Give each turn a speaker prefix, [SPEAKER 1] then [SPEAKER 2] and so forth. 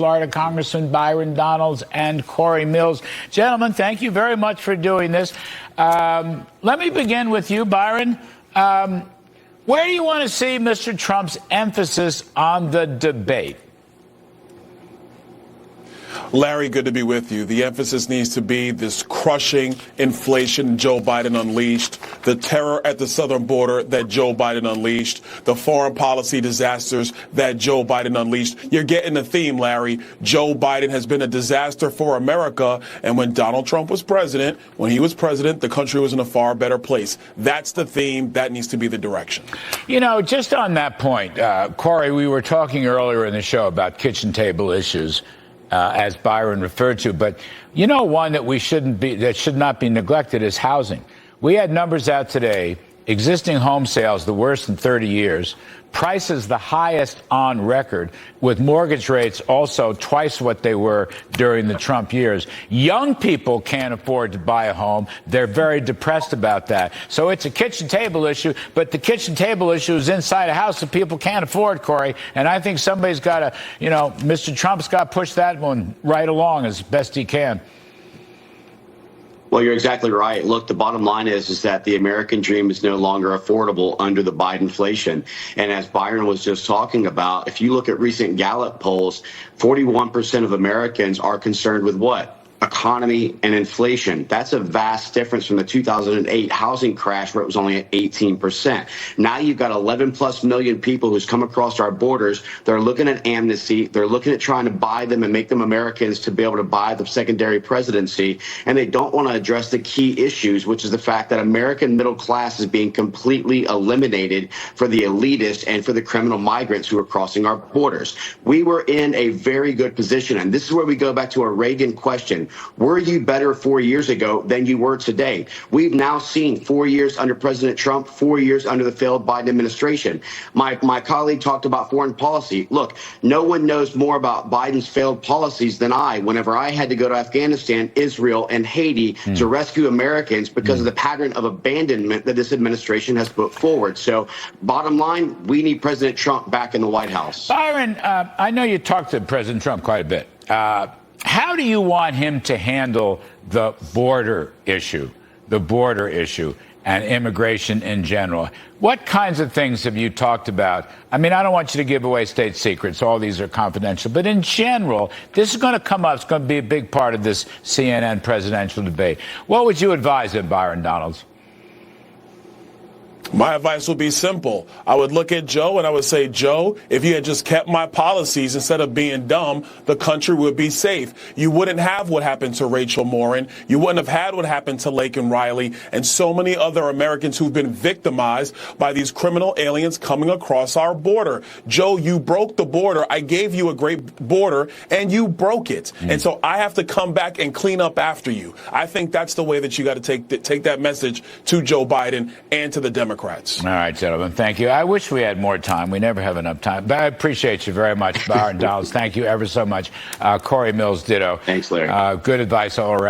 [SPEAKER 1] Florida, Congressman Byron Donalds and Corey Mills. Gentlemen, thank you very much for doing this. Let me begin with you, Byron. Where do you want to see Mr. Trump's emphasis on the debate?
[SPEAKER 2] Larry, good to be with you. The emphasis needs to be this crushing inflation Joe Biden unleashed, the terror at the southern border that Joe Biden unleashed, the foreign policy disasters that Joe Biden unleashed. You're getting the theme, Larry. Joe Biden has been a disaster for America. And when Donald Trump was president, the country was in a far better place. That's the theme. That needs to be the direction.
[SPEAKER 1] You know, just on that point, Corey, we were talking earlier in the show about kitchen table issues. As Byron referred to, but you know, one that should not be neglected is housing. We had numbers out today. Existing home sales, the worst in 30 years. Prices the highest on record, with mortgage rates also twice what they were during the Trump years. Young people can't afford to buy a home. They're very depressed about that. So it's a kitchen table issue, but the kitchen table issue is inside a house that people can't afford, Corey. And I think somebody's got to, you know, Mr. Trump's got to push that one right along as best he can.
[SPEAKER 3] Well, you're exactly right. Look, the bottom line is that the American dream is no longer affordable under the Bidenflation. And as Byron was just talking about, if you look at recent Gallup polls, 41% of Americans are concerned with what? Economy and inflation. That's a vast difference from the 2008 housing crash where it was only at 18%. Now you've got 11 plus million people who's come across our borders. They're looking at amnesty. They're looking at trying to buy them and make them Americans to be able to buy the secondary presidency. And they don't want to address the key issues, which is the fact that American middle class is being completely eliminated for the elitists and for the criminal migrants who are crossing our borders. We were in a very good position. And this is where we go back to a Reagan question. Were you better 4 years ago than you were today? We've now seen 4 years under President Trump, 4 years under the failed Biden administration. My colleague talked about foreign policy. Look, no one knows more about Biden's failed policies than I whenever I had to go to Afghanistan, Israel, and Haiti to rescue Americans because of the pattern of abandonment that this administration has put forward. So bottom line, we need President Trump back in the White House.
[SPEAKER 1] Byron, I know you talked to President Trump quite a bit. How do you want him to handle the border issue and immigration in general? What kinds of things have you talked about? I mean, I don't want you to give away state secrets. All these are confidential. But in general, this is going to come up. It's going to be a big part of this CNN presidential debate. What would you advise him, Byron Donalds?
[SPEAKER 2] My advice would be simple. I would look at Joe and I would say, Joe, if you had just kept my policies instead of being dumb, the country would be safe. You wouldn't have what happened to Rachel Morin. You wouldn't have had what happened to Laken Riley and so many other Americans who've been victimized by these criminal aliens coming across our border. Joe, you broke the border. I gave you a great border and you broke it. And so I have to come back and clean up after you. I think that's the way that you got to take that message to Joe Biden and to the Democrats.
[SPEAKER 1] All right, gentlemen. Thank you. I wish we had more time. We never have enough time. But I appreciate you very much, Byron Donalds. Thank you ever so much. Corey Mills, ditto.
[SPEAKER 3] Thanks, Larry.
[SPEAKER 1] Good advice all around.